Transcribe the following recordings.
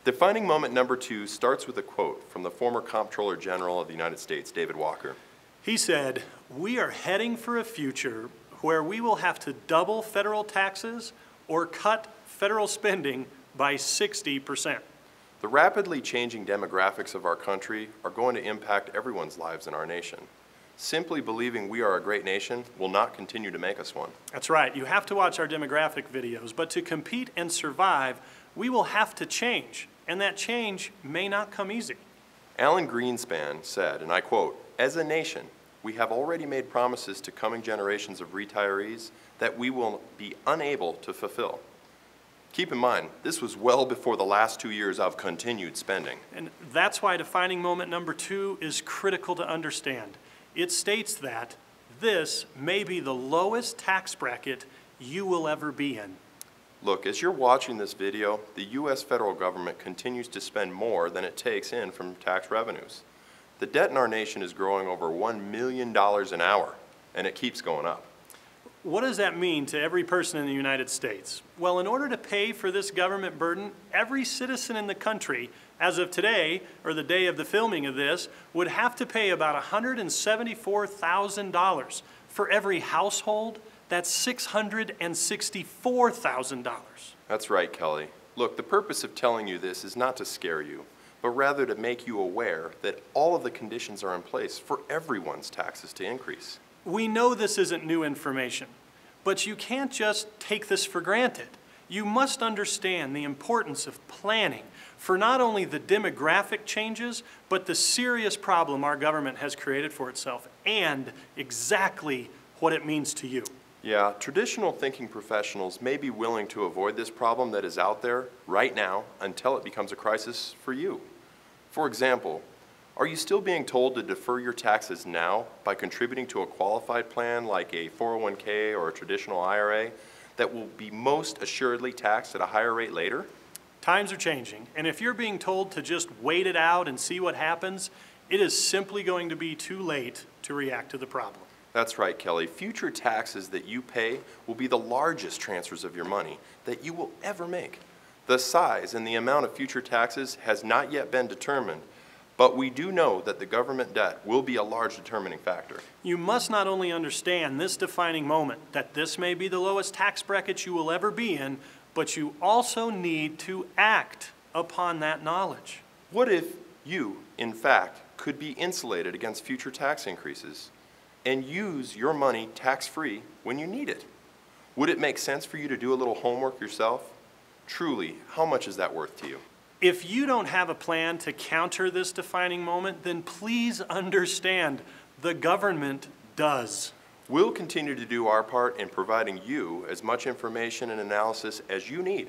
Defining moment number 2 starts with a quote from the former Comptroller General of the United States, David Walker. He said, "We are heading for a future where we will have to double federal taxes or cut federal spending by 60%. The rapidly changing demographics of our country are going to impact everyone's lives in our nation. Simply believing we are a great nation will not continue to make us one. That's right. You have to watch our demographic videos, but to compete and survive, we will have to change, and that change may not come easy. Alan Greenspan said, and I quote, "As a nation, we have already made promises to coming generations of retirees that we will be unable to fulfill." Keep in mind, this was well before the last 2 years of continued spending. And that's why defining moment number 2 is critical to understand. It states that this may be the lowest tax bracket you will ever be in. Look, as you're watching this video, the U.S. federal government continues to spend more than it takes in from tax revenues. The debt in our nation is growing over $1 million an hour, and it keeps going up. What does that mean to every person in the United States? Well, in order to pay for this government burden, every citizen in the country, as of today, or the day of the filming of this, would have to pay about $174,000. For every household, that's $664,000. That's right, Kelly. Look, the purpose of telling you this is not to scare you, but rather to make you aware that all of the conditions are in place for everyone's taxes to increase. We know this isn't new information, but you can't just take this for granted. You must understand the importance of planning for not only the demographic changes, but the serious problem our government has created for itself and exactly what it means to you. Yeah, traditional thinking professionals may be willing to avoid this problem that is out there right now until it becomes a crisis for you. For example, are you still being told to defer your taxes now by contributing to a qualified plan like a 401k or a traditional IRA that will be most assuredly taxed at a higher rate later? Times are changing, and if you're being told to just wait it out and see what happens, it is simply going to be too late to react to the problem. That's right, Kelly. Future taxes that you pay will be the largest transfers of your money that you will ever make. The size and the amount of future taxes has not yet been determined, but we do know that the government debt will be a large determining factor. You must not only understand this defining moment, that this may be the lowest tax bracket you will ever be in, but you also need to act upon that knowledge. What if you, in fact, could be insulated against future tax increases and use your money tax-free when you need it? Would it make sense for you to do a little homework yourself? Truly, how much is that worth to you? If you don't have a plan to counter this defining moment, then please understand the government does. We'll continue to do our part in providing you as much information and analysis as you need.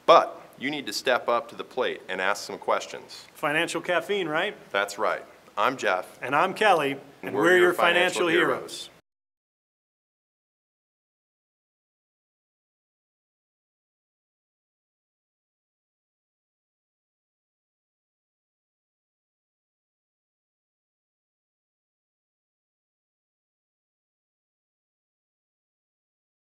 But you need to step up to the plate and ask some questions. Financial caffeine, right? That's right. I'm Jeff. And I'm Kelly, and we're your financial heroes.